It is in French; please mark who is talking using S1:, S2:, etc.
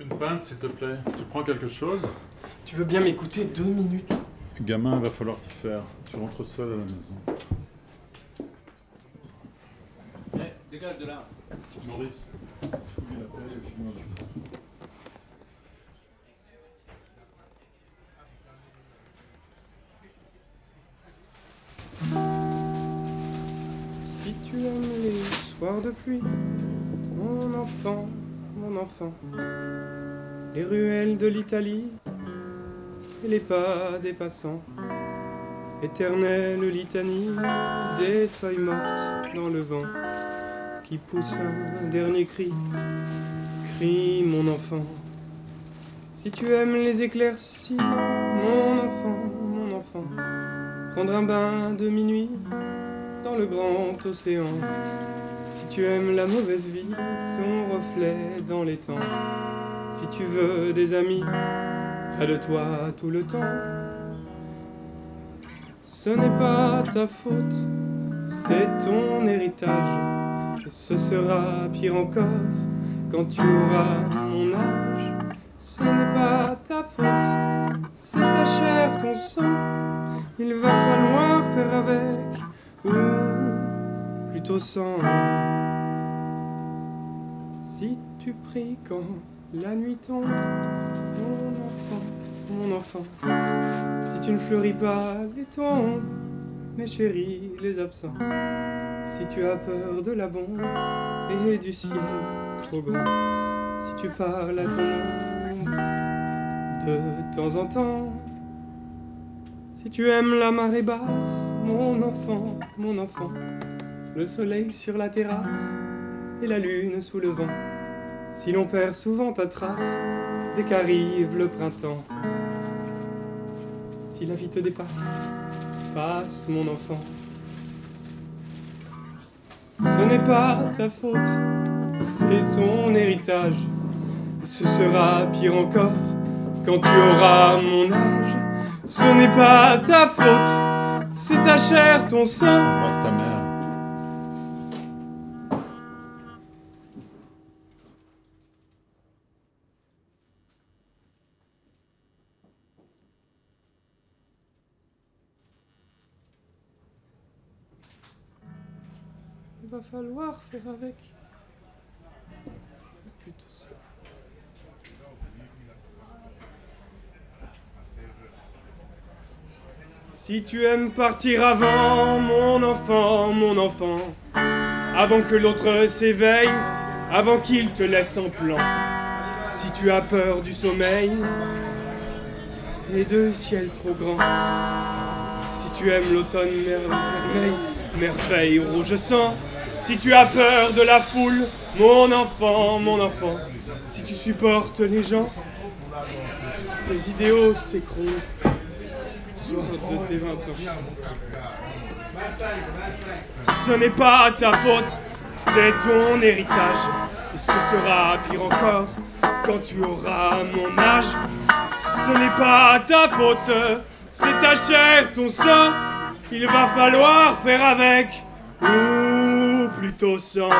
S1: Une pinte, s'il te plaît. Tu prends quelque chose?
S2: Tu veux bien m'écouter 2 minutes?
S1: Gamin, il va falloir t'y faire. Tu rentres seul à la maison.
S3: Dégage de là.
S1: Maurice, fouille la pelle et puis moi je...
S2: Si tu aimes les soirs de pluie, mon enfant, les ruelles de l'Italie et les pas des passants, éternelle litanie des feuilles mortes dans le vent qui pousse un dernier cri, crie mon enfant. Si tu aimes les éclaircies, mon enfant, prendre un bain de minuit dans le grand océan. Si tu aimes la mauvaise vie, ton reflet dans les temps. Si tu veux des amis près de toi tout le temps, ce n'est pas ta faute, c'est ton héritage. Et ce sera pire encore quand tu auras mon âge. Ce n'est pas ta faute, c'est ta chair, ton sang. Il va falloir faire avec, ou plutôt sans. Si tu pries quand la nuit tombe, mon enfant, si tu ne fleuris pas les tombes, mes chéris, les absents, si tu as peur de la bombe et du ciel trop grand, si tu parles à ton ombre de temps en temps, si tu aimes la marée basse, mon enfant, le soleil sur la terrasse et la lune sous le vent, si l'on perd souvent ta trace dès qu'arrive le printemps, si la vie te dépasse, passe mon enfant. Ce n'est pas ta faute, c'est ton héritage, et ce sera pire encore quand tu auras mon âge. Ce n'est pas ta faute, c'est ta chair, ton sang.
S1: Embrasse ta mère.
S2: Il va falloir faire avec. Plutôt ça. Si tu aimes partir avant, mon enfant, avant que l'autre s'éveille, avant qu'il te laisse en plan, si tu as peur du sommeil et de ciel trop grand, si tu aimes l'automne merveille rouge sang, si tu as peur de la foule, mon enfant, si tu supportes les gens, tes idéaux s'écroulent. De tes 20 ans. Ce n'est pas ta faute, c'est ton héritage. Et ce sera pire encore quand tu auras mon âge. Ce n'est pas ta faute, c'est ta chair, ton sang. Il va falloir faire avec, ou plutôt sans.